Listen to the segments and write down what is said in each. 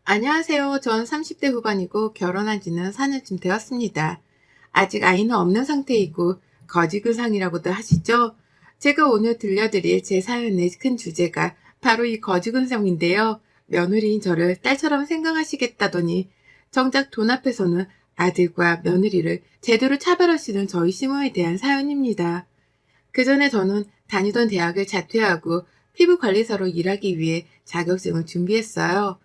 안녕하세요. 전 30대 후반이고 결혼한 지는 4년쯤 되었습니다. 아직 아이는 없는 상태이고 거지근상이라고도 하시죠? 제가 오늘 들려드릴 제 사연의 큰 주제가 바로 이 거지근상인데요. 며느리인 저를 딸처럼 생각하시겠다더니 정작 돈 앞에서는 아들과 며느리를 제대로 차별하시는 저희 시모에 대한 사연입니다. 그 전에 저는 다니던 대학을 자퇴하고 피부관리사로 일하기 위해 자격증을 준비했어요.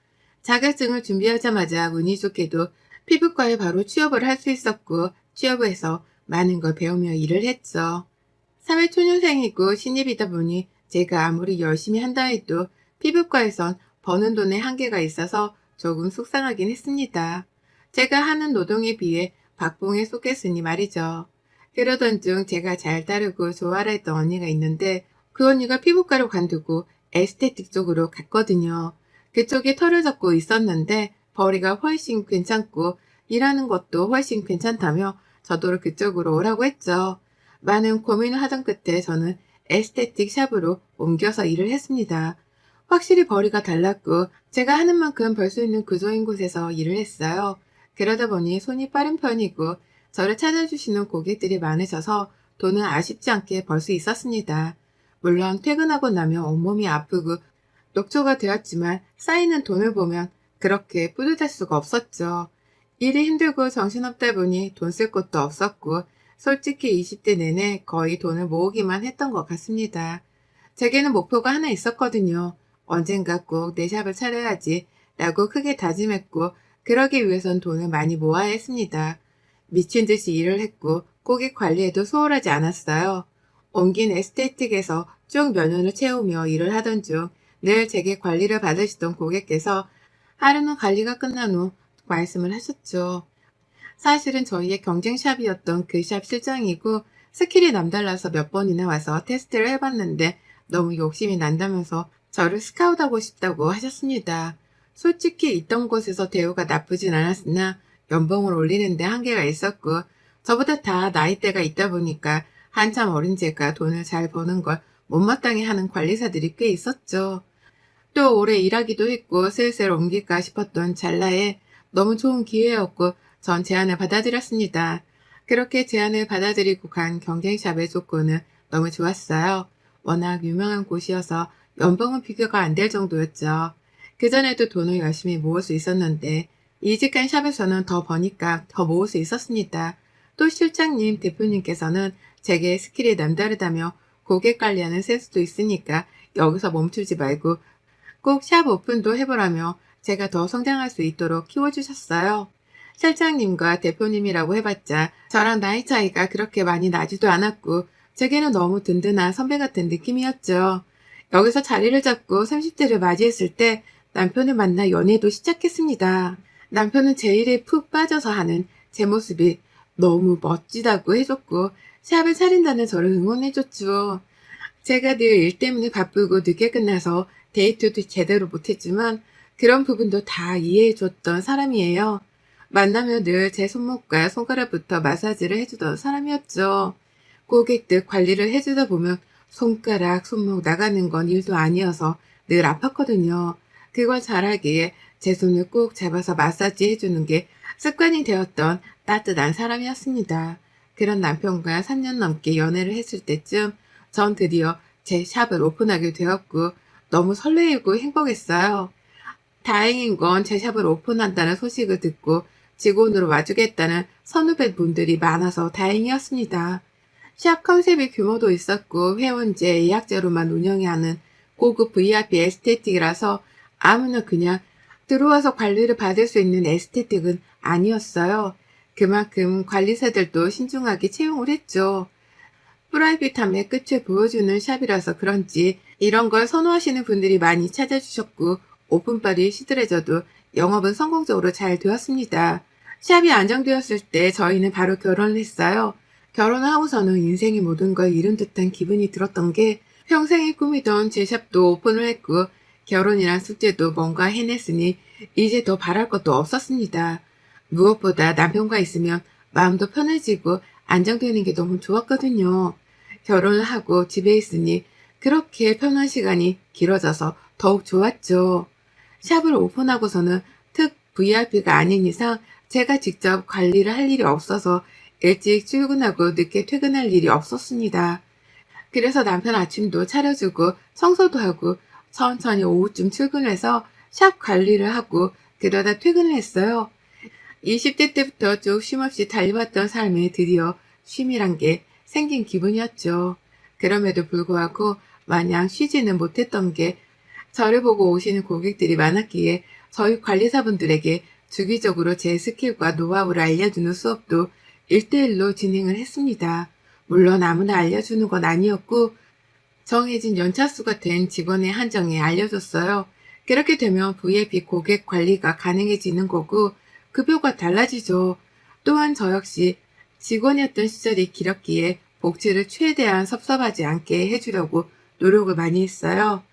자격증을 준비하자마자 운이 좋게도 피부과에 바로 취업을 할 수 있었고 취업해서 많은 걸 배우며 일을 했죠. 사회초년생이고 신입이다 보니 제가 아무리 열심히 한다 해도 피부과에선 버는 돈에 한계가 있어서 조금 속상하긴 했습니다. 제가 하는 노동에 비해 박봉에 속했으니 말이죠. 그러던 중 제가 잘 따르고 좋아라 했던 언니가 있는데 그 언니가 피부과로 관두고 에스테틱 쪽으로 갔거든요. 그쪽에 털을 잡고 있었는데 벌이가 훨씬 괜찮고 일하는 것도 훨씬 괜찮다며 저도 그쪽으로 오라고 했죠. 많은 고민을 하던 끝에 저는 에스테틱 샵으로 옮겨서 일을 했습니다. 확실히 벌이가 달랐고 제가 하는 만큼 벌 수 있는 구조인 곳에서 일을 했어요. 그러다 보니 손이 빠른 편이고 저를 찾아주시는 고객들이 많으셔서 돈은 아쉽지 않게 벌 수 있었습니다. 물론 퇴근하고 나면 온몸이 아프고 녹초가 되었지만 쌓이는 돈을 보면 그렇게 뿌듯할 수가 없었죠. 일이 힘들고 정신없다 보니 돈 쓸 곳도 없었고 솔직히 20대 내내 거의 돈을 모으기만 했던 것 같습니다. 제게는 목표가 하나 있었거든요. 언젠가 꼭 내 샵을 차려야지 라고 크게 다짐했고 그러기 위해선 돈을 많이 모아야 했습니다. 미친 듯이 일을 했고 고객 관리에도 소홀하지 않았어요. 옮긴 에스테틱에서 쭉 몇 년을 채우며 일을 하던 중 늘 제게 관리를 받으시던 고객께서 하루는 관리가 끝난 후 말씀을 하셨죠. 사실은 저희의 경쟁샵이었던 그 샵 실장이고 스킬이 남달라서 몇 번이나 와서 테스트를 해봤는데 너무 욕심이 난다면서 저를 스카웃하고 싶다고 하셨습니다. 솔직히 있던 곳에서 대우가 나쁘진 않았으나 연봉을 올리는데 한계가 있었고 저보다 다 나이대가 있다 보니까 한참 어린 제가 돈을 잘 버는 걸 못마땅해 하는 관리사들이 꽤 있었죠. 또 오래 일하기도 했고 슬슬 옮길까 싶었던 찰나에 너무 좋은 기회였고 전 제안을 받아들였습니다. 그렇게 제안을 받아들이고 간 경쟁샵의 조건은 너무 좋았어요. 워낙 유명한 곳이어서 연봉은 비교가 안 될 정도였죠. 그전에도 돈을 열심히 모을 수 있었는데 이직한 샵에서는 더 버니까 더 모을 수 있었습니다. 또 실장님, 대표님께서는 제게 스킬이 남다르다며 고객 관리하는 센스도 있으니까 여기서 멈추지 말고 꼭 샵 오픈도 해보라며 제가 더 성장할 수 있도록 키워주셨어요. 실장님과 대표님이라고 해봤자 저랑 나이 차이가 그렇게 많이 나지도 않았고 제게는 너무 든든한 선배 같은 느낌이었죠. 여기서 자리를 잡고 30대를 맞이했을 때 남편을 만나 연애도 시작했습니다. 남편은 제 일에 푹 빠져서 하는 제 모습이 너무 멋지다고 해줬고 샵을 차린다는 저를 응원해줬죠. 제가 늘 일 때문에 바쁘고 늦게 끝나서 데이트도 제대로 못했지만 그런 부분도 다 이해해줬던 사람이에요. 만나면 늘 제 손목과 손가락부터 마사지를 해주던 사람이었죠. 고객들 관리를 해주다 보면 손가락, 손목 나가는 건 일도 아니어서 늘 아팠거든요. 그걸 잘하기에 제 손을 꼭 잡아서 마사지 해주는 게 습관이 되었던 따뜻한 사람이었습니다. 그런 남편과 3년 넘게 연애를 했을 때쯤 전 드디어 제 샵을 오픈하게 되었고 너무 설레이고 행복했어요. 다행인 건 제 샵을 오픈한다는 소식을 듣고 직원으로 와주겠다는 선후배분들이 많아서 다행이었습니다. 샵 컨셉의 규모도 있었고 회원제, 예약제로만 운영해야 하는 고급 VIP 에스테틱이라서 아무나 그냥 들어와서 관리를 받을 수 있는 에스테틱은 아니었어요. 그만큼 관리사들도 신중하게 채용을 했죠. 프라이빗함의 끝을 보여주는 샵이라서 그런지 이런 걸 선호하시는 분들이 많이 찾아주셨고 오픈빨이 시들해져도 영업은 성공적으로 잘 되었습니다. 샵이 안정되었을 때 저희는 바로 결혼을 했어요. 결혼을 하고서는 인생의 모든 걸 잃은 듯한 기분이 들었던 게 평생의 꿈이던 제 샵도 오픈을 했고 결혼이란 숙제도 뭔가 해냈으니 이제 더 바랄 것도 없었습니다. 무엇보다 남편과 있으면 마음도 편해지고 안정되는 게 너무 좋았거든요. 결혼을 하고 집에 있으니 그렇게 편한 시간이 길어져서 더욱 좋았죠. 샵을 오픈하고서는 VIP가 아닌 이상 제가 직접 관리를 할 일이 없어서 일찍 출근하고 늦게 퇴근할 일이 없었습니다. 그래서 남편 아침도 차려주고 청소도 하고 천천히 오후쯤 출근해서 샵 관리를 하고 그러다 퇴근을 했어요. 20대 때부터 쭉 쉼없이 달려왔던 삶에 드디어 쉼이란 게 생긴 기분이었죠. 그럼에도 불구하고 마냥 쉬지는 못했던 게 저를 보고 오시는 고객들이 많았기에 저희 관리사분들에게 주기적으로 제 스킬과 노하우를 알려주는 수업도 1대1로 진행을 했습니다. 물론 아무나 알려주는 건 아니었고 정해진 연차수가 된 직원의 한정에 알려줬어요. 그렇게 되면 VIP 고객 관리가 가능해지는 거고 급여가 달라지죠. 또한 저 역시 직원이었던 시절이 길었기에 복지를 최대한 섭섭하지 않게 해주려고 노력을 많이 했어요.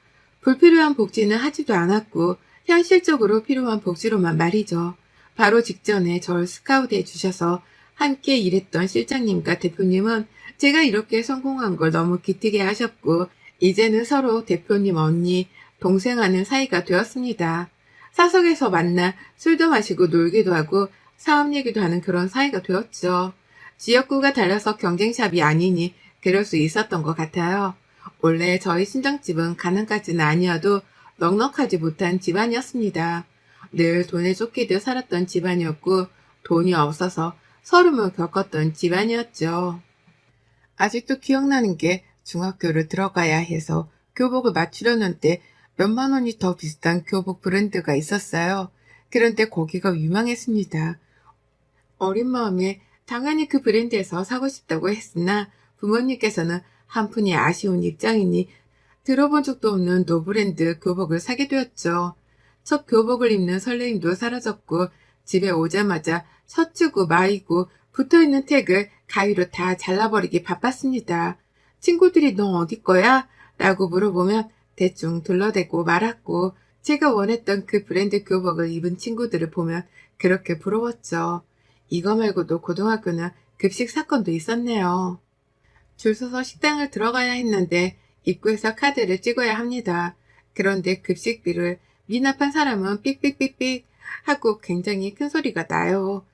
불필요한 복지는 하지도 않았고 현실적으로 필요한 복지로만 말이죠. 바로 직전에 절 스카우트해 주셔서 함께 일했던 실장님과 대표님은 제가 이렇게 성공한 걸 너무 기특해 하셨고 이제는 서로 대표님 언니, 동생 하는 사이가 되었습니다. 사석에서 만나 술도 마시고 놀기도 하고 사업 얘기도 하는 그런 사이가 되었죠. 지역구가 달라서 경쟁샵이 아니니 그럴 수 있었던 것 같아요. 원래 저희 친정집은 가난까지는 아니어도 넉넉하지 못한 집안이었습니다. 늘 돈에 쫓기듯 살았던 집안이었고 돈이 없어서 서름을 겪었던 집안이었죠. 아직도 기억나는 게 중학교를 들어가야 해서 교복을 맞추려는데 몇만 원이 더 비싼 교복 브랜드가 있었어요. 그런데 거기가 유명했습니다. 어린 마음에 당연히 그 브랜드에서 사고 싶다고 했으나 부모님께서는 한푼이 아쉬운 입장이니 들어본 적도 없는 노브랜드 교복을 사게 되었죠. 첫 교복을 입는 설레임도 사라졌고 집에 오자마자 셔츠고 마이고 붙어있는 택을 가위로 다 잘라버리기 바빴습니다. 친구들이 너 어디 거야? 라고 물어보면 대충 둘러대고 말았고 제가 원했던 그 브랜드 교복을 입은 친구들을 보면 그렇게 부러웠죠. 이거 말고도 고등학교는 급식 사건도 있었네요. 줄 서서 식당을 들어가야 했는데 입구에서 카드를 찍어야 합니다. 그런데 급식비를 미납한 사람은 삑삑삑삑 하고 굉장히 큰 소리가 나요.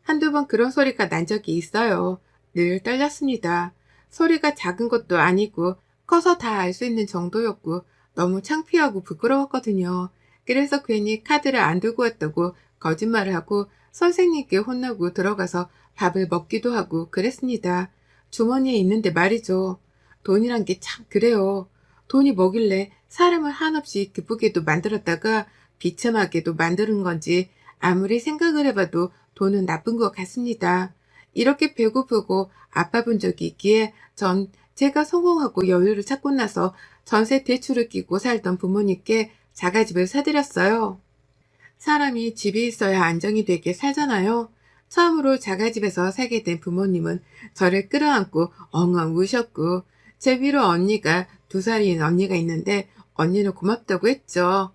한두 번 그런 소리가 난 적이 있어요. 늘 떨렸습니다. 소리가 작은 것도 아니고 커서 다 알 수 있는 정도였고 너무 창피하고 부끄러웠거든요. 그래서 괜히 카드를 안 들고 왔다고 거짓말을 하고 선생님께 혼나고 들어가서 밥을 먹기도 하고 그랬습니다. 주머니에 있는데 말이죠. 돈이란 게 참 그래요. 돈이 뭐길래 사람을 한없이 기쁘게도 만들었다가 비참하게도 만드는 건지 아무리 생각을 해봐도 돈은 나쁜 것 같습니다. 이렇게 배고프고 아파본 적이 있기에 전 제가 성공하고 여유를 찾고 나서 전세 대출을 끼고 살던 부모님께 자가집을 사드렸어요. 사람이 집이 있어야 안정이 되게 살잖아요. 처음으로 자가집에서 살게 된 부모님은 저를 끌어안고 엉엉 우셨고 제 위로 언니가 2살인 언니가 있는데 언니는 고맙다고 했죠.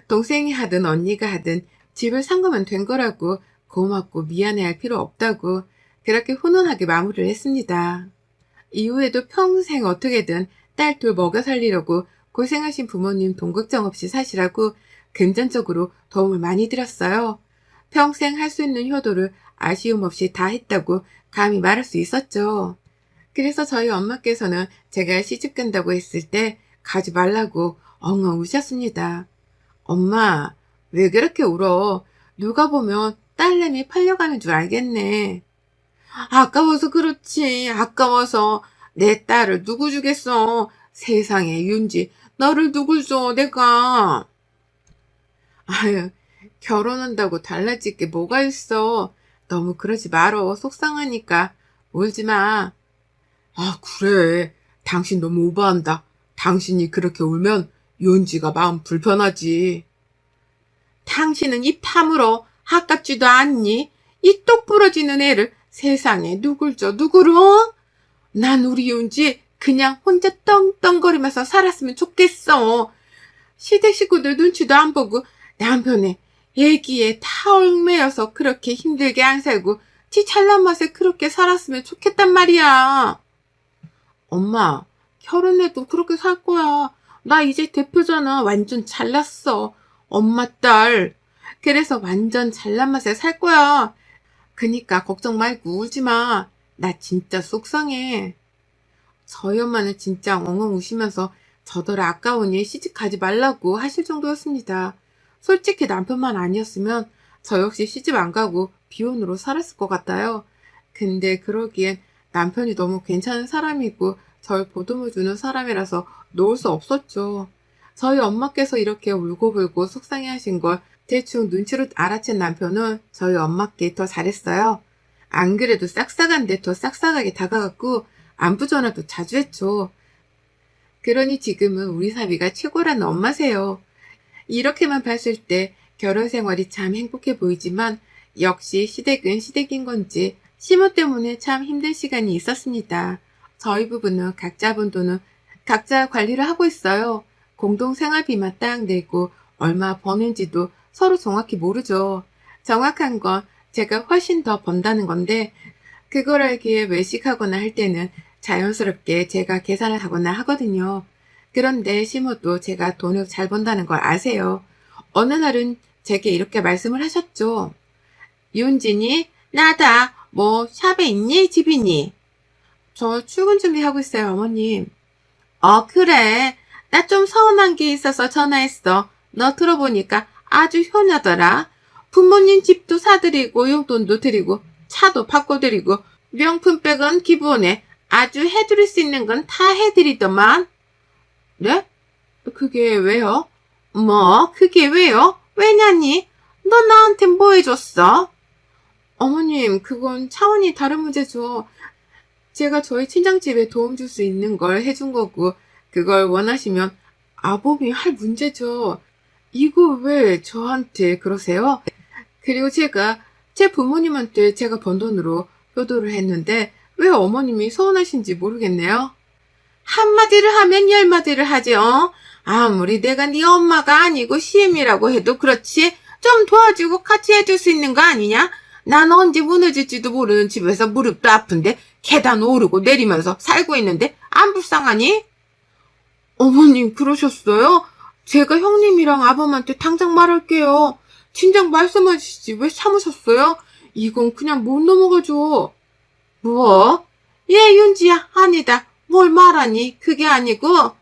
동생이 하든 언니가 하든 집을 산 거면 된 거라고 고맙고 미안해할 필요 없다고 그렇게 훈훈하게 마무리를 했습니다. 이후에도 평생 어떻게든 딸 둘 먹여 살리려고 고생하신 부모님 돈 걱정 없이 사시라고 금전적으로 도움을 많이 드렸어요. 평생 할 수 있는 효도를 아쉬움 없이 다 했다고 감히 말할 수 있었죠. 그래서 저희 엄마께서는 제가 시집 간다고 했을 때 가지 말라고 엉엉 우셨습니다. 엄마, 왜 그렇게 울어? 누가 보면 딸내미 팔려가는 줄 알겠네. 아까워서 그렇지. 아까워서 내 딸을 누구 주겠어. 세상에 윤지, 너를 누굴 줘 내가. 아유, 결혼한다고 달라질 게 뭐가 있어. 너무 그러지 말어. 속상하니까. 울지 마. 아, 그래. 당신 너무 오버한다. 당신이 그렇게 울면 윤지가 마음 불편하지. 당신은 입 다물어. 아깝지도 않니? 이 똑 부러지는 애를 세상에 누굴 줘 누구를? 난 우리 윤지 그냥 혼자 떵떵거리면서 살았으면 좋겠어. 시댁 식구들 눈치도 안 보고 남편의 애기에 다 얽매여서 그렇게 힘들게 안 살고 지 잘난 맛에 그렇게 살았으면 좋겠단 말이야. 엄마, 결혼해도 그렇게 살 거야. 나 이제 대표잖아. 완전 잘났어. 엄마 딸. 그래서 완전 잘난 맛에 살 거야. 그니까 걱정 말고 울지 마. 나 진짜 속상해. 저희 엄마는 진짜 엉엉 우시면서 저더러 아까우니 시집가지 말라고 하실 정도였습니다. 솔직히 남편만 아니었으면 저 역시 시집 안 가고 비혼으로 살았을 것 같아요. 근데 그러기엔 남편이 너무 괜찮은 사람이고 절 보듬어 주는 사람이라서 놓을 수 없었죠. 저희 엄마께서 이렇게 울고불고 속상해 하신 걸 대충 눈치로 알아챈 남편은 저희 엄마께 더 잘했어요. 안 그래도 싹싹한데 더 싹싹하게 다가갔고 안부 전화도 자주 했죠. 그러니 지금은 우리 사위가 최고라는 엄마세요. 이렇게만 봤을 때 결혼 생활이 참 행복해 보이지만 역시 시댁은 시댁인 건지 시모 때문에 참 힘든 시간이 있었습니다. 저희 부부는 각자 번 돈은 각자 관리를 하고 있어요. 공동 생활비만 딱 내고 얼마 버는지도 서로 정확히 모르죠. 정확한 건 제가 훨씬 더 번다는 건데 그걸 알기에 외식하거나 할 때는 자연스럽게 제가 계산을 하거나 하거든요. 그런데 시모도 제가 돈을 잘 번다는 걸 아세요. 어느 날은 제게 이렇게 말씀을 하셨죠. 윤진이, 나다. 뭐 샵에 있니? 집 있니? 저 출근 준비하고 있어요, 어머님. 그래. 나 좀 서운한 게 있어서 전화했어. 너 들어보니까 아주 효녀더라. 부모님 집도 사드리고 용돈도 드리고 차도 바꿔드리고 명품백은 기본에 아주 해드릴 수 있는 건 다 해드리더만. 네? 그게 왜요? 뭐 그게 왜요? 왜냐니? 너 나한테 뭐 해줬어? 어머님, 그건 차원이 다른 문제죠. 제가 저희 친정집에 도움 줄 수 있는 걸 해준 거고 그걸 원하시면 아범이 할 문제죠. 이거 왜 저한테 그러세요? 그리고 제가 제 부모님한테 제가 번 돈으로 효도를 했는데 왜 어머님이 서운하신지 모르겠네요. 한마디를 하면 열마디를 하지, 어? 아무리 내가 네 엄마가 아니고 시엠이라고 해도 그렇지 좀 도와주고 같이 해줄 수 있는 거 아니냐? 난 언제 무너질지도 모르는 집에서 무릎도 아픈데 계단 오르고 내리면서 살고 있는데 안 불쌍하니? 어머님 그러셨어요? 제가 형님이랑 아범한테 당장 말할게요. 진작 말씀하시지 왜 참으셨어요? 이건 그냥 못 넘어가죠. 뭐? 예, 윤지야, 아니다. 뭘 말하니? 그게 아니고.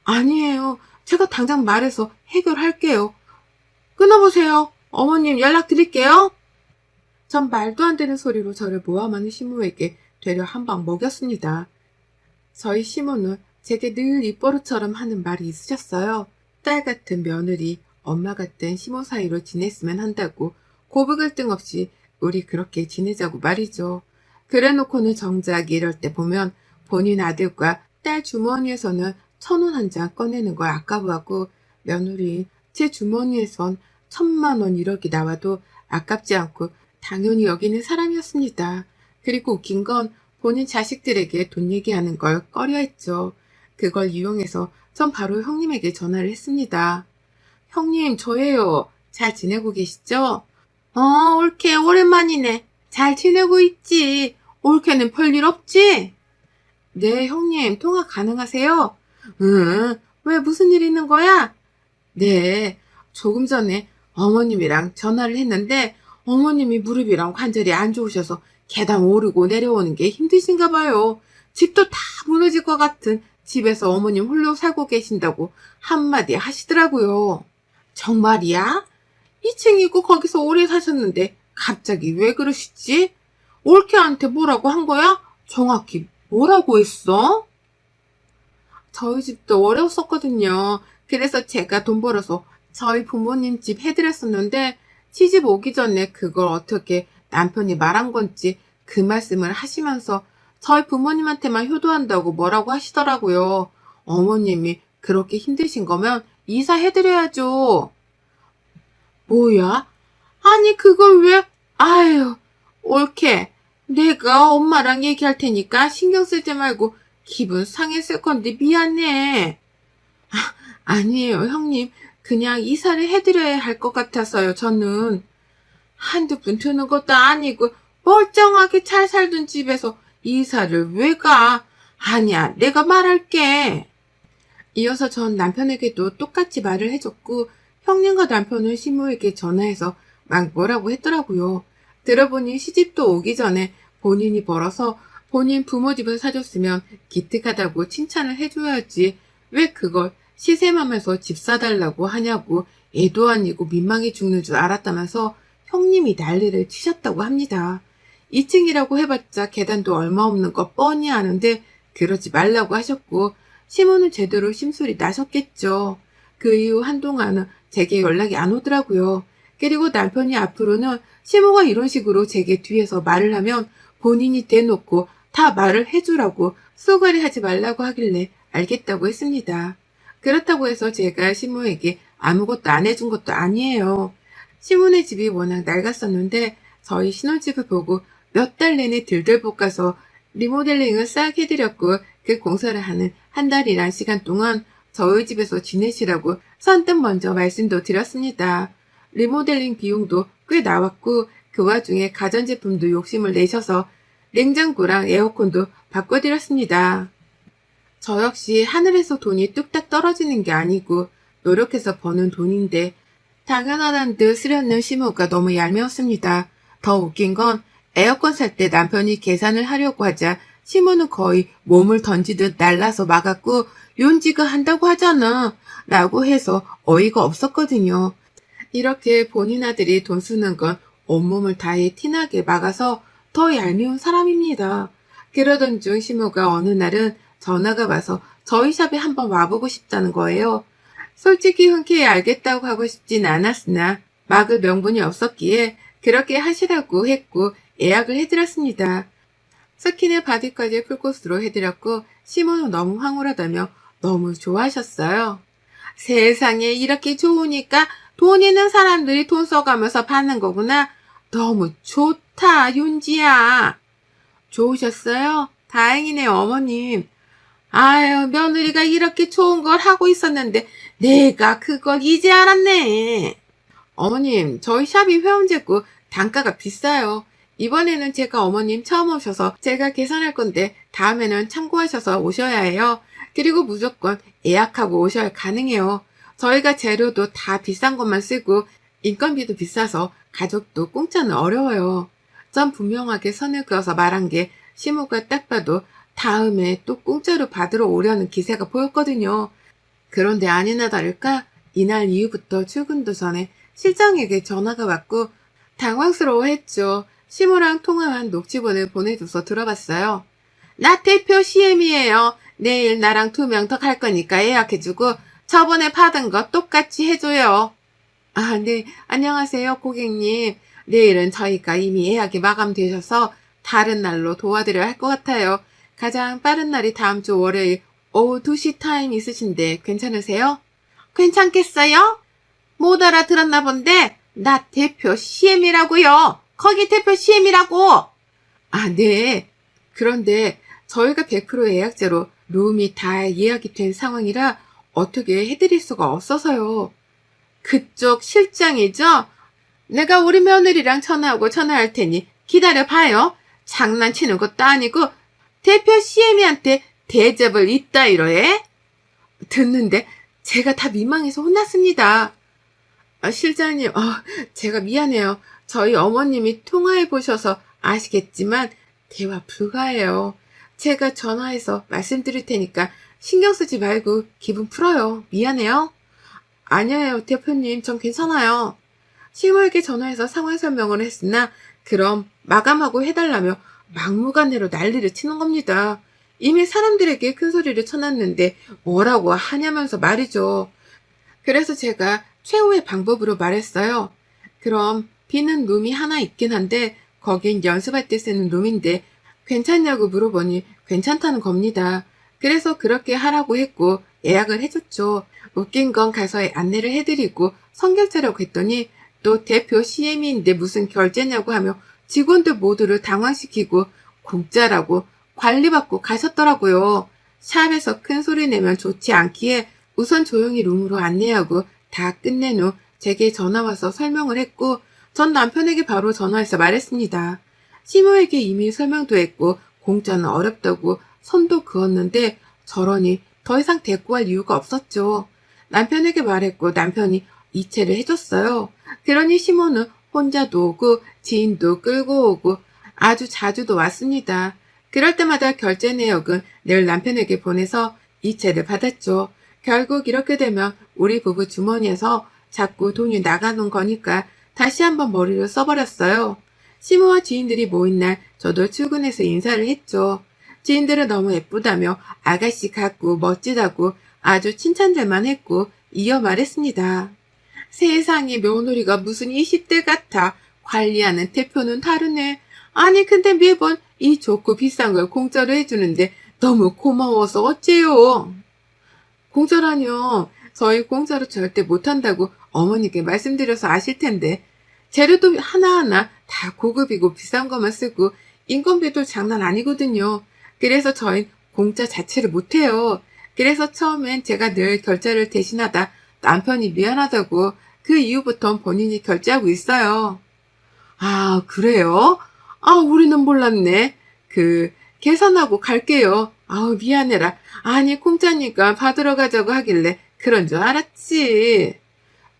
아니에요. 제가 당장 말해서 해결할게요. 끊어보세요. 어머님 연락드릴게요. 전 말도 안 되는 소리로 저를 모함하는 시모에게 되려 한 방 먹였습니다. 저희 시모는 제게 늘 입버릇처럼 하는 말이 있으셨어요. 딸 같은 며느리, 엄마 같은 시모 사이로 지냈으면 한다고 고백을 뜬없이 우리 그렇게 지내자고 말이죠. 그래놓고는 정작 이럴 때 보면 본인 아들과 딸 주머니에서는 1,000원 한 장 꺼내는 걸 아까워하고 며느리 제 주머니에선 1,000만 원 1억이 나와도 아깝지 않고 당연히 여기는 사람이었습니다. 그리고 웃긴 건 본인 자식들에게 돈 얘기하는 걸 꺼려했죠. 그걸 이용해서 전 바로 형님에게 전화를 했습니다. 형님, 저예요. 잘 지내고 계시죠? 올케 오랜만이네. 잘 지내고 있지. 올케는 별일 없지? 네, 형님, 통화 가능하세요? 응, 왜 무슨 일 있는 거야? 네, 조금 전에 어머님이랑 전화를 했는데 어머님이 무릎이랑 관절이 안 좋으셔서 계단 오르고 내려오는 게 힘드신가 봐요. 집도 다 무너질 것 같은 집에서 어머님 홀로 살고 계신다고 한마디 하시더라고요. 정말이야? 2층이고 거기서 오래 사셨는데 갑자기 왜 그러시지? 올케한테 뭐라고 한 거야? 정확히 뭐라고 했어? 저희 집도 어려웠었거든요. 그래서 제가 돈 벌어서 저희 부모님 집 해드렸었는데 시집 오기 전에 그걸 어떻게 남편이 말한 건지 그 말씀을 하시면서 저희 부모님한테만 효도한다고 뭐라고 하시더라고요. 어머님이 그렇게 힘드신 거면 이사해드려야죠. 뭐야? 아니 그걸 왜? 아유, 옳게. 내가 엄마랑 얘기할 테니까 신경 쓰지 말고 기분 상했을 건데 미안해. 아니에요, 형님. 그냥 이사를 해드려야 할 것 같아서요, 저는. 한두 푼 드는 것도 아니고 멀쩡하게 잘 살던 집에서 이사를 왜 가? 아니야, 내가 말할게. 이어서 전 남편에게도 똑같이 말을 해줬고 형님과 남편은 시모에게 전화해서 막 뭐라고 했더라고요. 들어보니 시집도 오기 전에 본인이 벌어서 본인 부모 집을 사줬으면 기특하다고 칭찬을 해줘야지 왜 그걸 시샘하면서 집 사달라고 하냐고 애도 아니고 민망해 죽는 줄 알았다면서 형님이 난리를 치셨다고 합니다. 2층이라고 해봤자 계단도 얼마 없는 거 뻔히 아는데 그러지 말라고 하셨고 시모는 제대로 심술이 나셨겠죠. 그 이후 한동안은 제게 연락이 안 오더라고요. 그리고 남편이 앞으로는 시모가 이런 식으로 제게 뒤에서 말을 하면 본인이 대놓고 다 말을 해주라고 쏘가리 하지 말라고 하길래 알겠다고 했습니다. 그렇다고 해서 제가 시모에게 아무것도 안 해준 것도 아니에요. 시모네 집이 워낙 낡았었는데 저희 신혼집을 보고 몇 달 내내 들들 볶아서 리모델링을 싹 해드렸고 그 공사를 하는 한 달이란 시간 동안 저희 집에서 지내시라고 선뜻 먼저 말씀도 드렸습니다. 리모델링 비용도 꽤 나왔고 그 와중에 가전제품도 욕심을 내셔서 냉장고랑 에어컨도 바꿔드렸습니다. 저 역시 하늘에서 돈이 뚝딱 떨어지는 게 아니고 노력해서 버는 돈인데 당연하다는 듯 쓰려는 시모가 너무 얄미웠습니다. 더 웃긴 건 에어컨 살 때 남편이 계산을 하려고 하자 시모는 거의 몸을 던지듯 날라서 막았고 윤지가 한다고 하잖아 라고 해서 어이가 없었거든요. 이렇게 본인 아들이 돈 쓰는 건 온몸을 다해 티나게 막아서 더 얄미운 사람입니다. 그러던 중 시모가 어느 날은 전화가 와서 저희 샵에 한번 와보고 싶다는 거예요. 솔직히 흔쾌히 알겠다고 하고 싶진 않았으나 막을 명분이 없었기에 그렇게 하시라고 했고 예약을 해드렸습니다. 스킨에 바디까지 풀코스로 해드렸고 시모는 너무 황홀하다며 너무 좋아하셨어요. 세상에 이렇게 좋으니까 돈 있는 사람들이 돈 써가면서 받는 거구나. 너무 좋다 윤지야. 좋으셨어요? 다행이네요 어머님. 아유 며느리가 이렇게 좋은 걸 하고 있었는데 내가 그걸 이제 알았네. 어머님 저희 샵이 회원제고 단가가 비싸요. 이번에는 제가 어머님 처음 오셔서 제가 계산할 건데 다음에는 참고하셔서 오셔야 해요. 그리고 무조건 예약하고 오셔야 가능해요. 저희가 재료도 다 비싼 것만 쓰고 인건비도 비싸서 가족도 공짜는 어려워요. 전 분명하게 선을 그어서 말한 게 시모가 딱 봐도 다음에 또 공짜로 받으러 오려는 기세가 보였거든요. 그런데 아니나 다를까 이날 이후부터 출근도 전에 실장에게 전화가 왔고 당황스러워했죠. 시모랑 통화한 녹취본을 보내줘서 들어봤어요. 나 대표 CM이에요. 내일 나랑 2명 더 갈 거니까 예약해주고 저번에 받은 거 똑같이 해줘요. 아, 네. 안녕하세요, 고객님. 내일은 저희가 이미 예약이 마감되셔서 다른 날로 도와드려야 할 것 같아요. 가장 빠른 날이 다음 주 월요일 오후 2시 타임 있으신데 괜찮으세요? 괜찮겠어요? 못 알아들었나 본데 나 대표 CM이라고요. 거기 대표 CM이라고. 아, 네. 그런데 저희가 100% 예약제로 룸이 다 예약이 된 상황이라 어떻게 해드릴 수가 없어서요. 그쪽 실장이죠? 내가 우리 며느리랑 전화하고 전화할 테니 기다려봐요. 장난치는 것도 아니고 대표 CM이한테 대접을 이따위로 해? 듣는데 제가 다 민망해서 혼났습니다. 아, 실장님, 제가 미안해요. 저희 어머님이 통화해보셔서 아시겠지만 대화 불가해요. 제가 전화해서 말씀드릴 테니까 신경 쓰지 말고 기분 풀어요. 미안해요. 아니에요, 대표님. 전 괜찮아요. 시모에게 전화해서 상황 설명을 했으나 그럼 마감하고 해달라며 막무가내로 난리를 치는 겁니다. 이미 사람들에게 큰 소리를 쳐놨는데 뭐라고 하냐면서 말이죠. 그래서 제가 최후의 방법으로 말했어요. 그럼 비는 룸이 하나 있긴 한데 거긴 연습할 때 쓰는 룸인데 괜찮냐고 물어보니 괜찮다는 겁니다. 그래서 그렇게 하라고 했고 예약을 해줬죠. 웃긴 건 가서 안내를 해드리고 선결제라고 했더니 또 대표 CM인데 무슨 결제냐고 하며 직원들 모두를 당황시키고 공짜라고 관리받고 가셨더라고요. 샵에서 큰 소리 내면 좋지 않기에 우선 조용히 룸으로 안내하고 다 끝낸 후 제게 전화와서 설명을 했고 전 남편에게 바로 전화해서 말했습니다. 시모에게 이미 설명도 했고 공짜는 어렵다고 선도 그었는데 저러니 더 이상 대꾸할 이유가 없었죠. 남편에게 말했고 남편이 이체를 해줬어요. 그러니 시모는 혼자도 오고 지인도 끌고 오고 아주 자주도 왔습니다. 그럴 때마다 결제 내역은 늘 남편에게 보내서 이체를 받았죠. 결국 이렇게 되면 우리 부부 주머니에서 자꾸 돈이 나가는 거니까 다시 한번 머리를 써버렸어요. 시모와 지인들이 모인 날 저도 출근해서 인사를 했죠. 지인들은 너무 예쁘다며 아가씨 같고 멋지다고 아주 칭찬들만 했고 이어 말했습니다. 세상에 며느리가 무슨 20대 같아. 관리하는 대표는 다르네. 아니 근데 매번 이 좋고 비싼 걸 공짜로 해주는데 너무 고마워서 어째요. 공짜라뇨. 저희 공짜로 절대 못한다고 어머니께 말씀드려서 아실 텐데 재료도 하나하나 다 고급이고 비싼 것만 쓰고 인건비도 장난 아니거든요. 그래서 저희 공짜 자체를 못해요. 그래서 처음엔 제가 늘 결제를 대신하다 남편이 미안하다고 그 이후부턴 본인이 결제하고 있어요. 아, 그래요? 아, 우리는 몰랐네. 계산하고 갈게요. 아우, 미안해라. 아니, 공짜니까 받으러 가자고 하길래 그런 줄 알았지.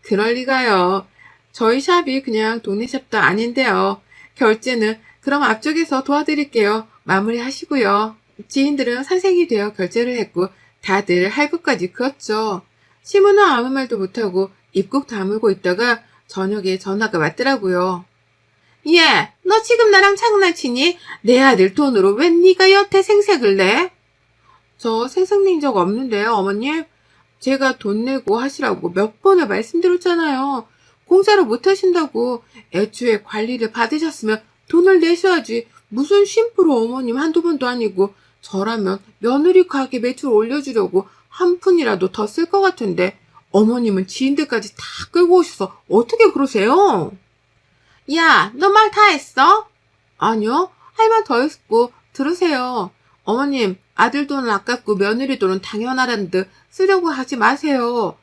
그럴 리가요. 저희 샵이 그냥 동네 샵도 아닌데요. 결제는 그럼 앞쪽에서 도와드릴게요. 마무리 하시고요. 지인들은 산생이 되어 결제를 했고 다들 할부까지 그었죠. 시모는 아무 말도 못하고 입국 다물고 있다가 저녁에 전화가 왔더라고요. 얘, 너 지금 나랑 장난치니? 내 아들 돈으로 왜 네가 여태 생색을 내? 저 생색 낸 적 없는데요, 어머님. 제가 돈 내고 하시라고 몇 번을 말씀드렸잖아요. 공짜로 못 하신다고. 애초에 관리를 받으셨으면 돈을 내셔야지. 무슨 심부로 어머님 한두 번도 아니고 저라면 며느리 가게 매출 올려주려고 한 푼이라도 더 쓸 것 같은데 어머님은 지인들까지 다 끌고 오셔서 어떻게 그러세요? 야, 너 말 다 했어? 아니요, 할 말 더 했고 들으세요. 어머님, 아들 돈은 아깝고 며느리 돈은 당연하다는 듯 쓰려고 하지 마세요.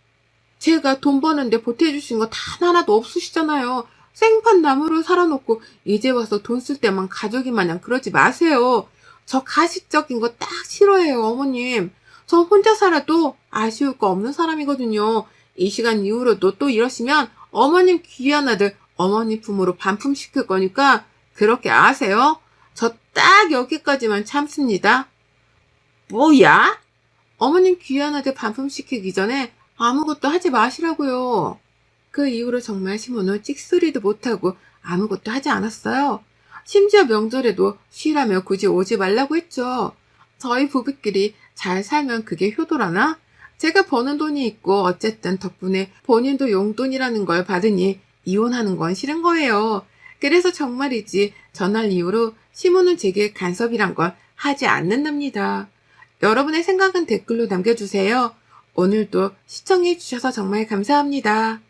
제가 돈 버는데 보태주신 거 단 하나도 없으시잖아요. 생판 나무를 살아놓고 이제 와서 돈 쓸 때만 가족이 마냥 그러지 마세요. 저 가식적인 거 딱 싫어해요, 어머님. 저 혼자 살아도 아쉬울 거 없는 사람이거든요. 이 시간 이후로도 또 이러시면 어머님 귀한 아들 어머니 품으로 반품시킬 거니까 그렇게 아세요? 저 딱 여기까지만 참습니다. 뭐야? 어머님 귀한 아들 반품시키기 전에 아무것도 하지 마시라고요. 그 이후로 정말 시모는 찍소리도 못하고 아무것도 하지 않았어요. 심지어 명절에도 쉬라며 굳이 오지 말라고 했죠. 저희 부부끼리 잘 살면 그게 효도라나? 제가 버는 돈이 있고 어쨌든 덕분에 본인도 용돈이라는 걸 받으니 이혼하는 건 싫은 거예요. 그래서 정말이지 전날 이후로 시모는 제게 간섭이란 걸 하지 않는답니다. 여러분의 생각은 댓글로 남겨주세요. 오늘도 시청해주셔서 정말 감사합니다.